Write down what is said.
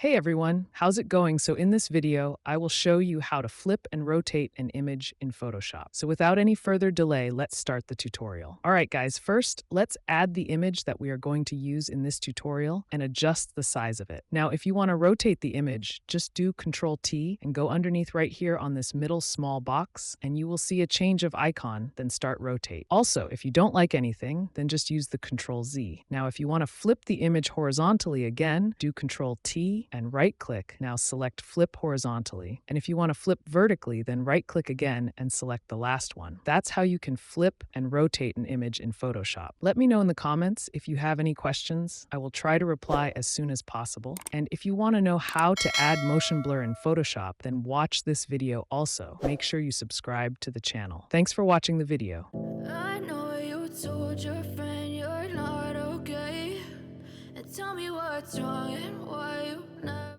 Hey everyone, how's it going? So in this video, I will show you how to flip and rotate an image in Photoshop. So without any further delay, let's start the tutorial. All right guys, first let's add the image that we are going to use in this tutorial and adjust the size of it. Now if you want to rotate the image, just do Control T and go underneath right here on this middle small box and you will see a change of icon, then start rotate. Also, if you don't like anything, then just use the Control Z. Now if you want to flip the image horizontally again, do Control T and right-click. Now select Flip Horizontally. And if you want to flip vertically, then right-click again and select the last one. That's how you can flip and rotate an image in Photoshop. Let me know in the comments if you have any questions. I will try to reply as soon as possible. And if you want to know how to add motion blur in Photoshop, then watch this video also. Make sure you subscribe to the channel. Thanks for watching the video. I know you told your friend you're not okay, and tell me what's wrong and why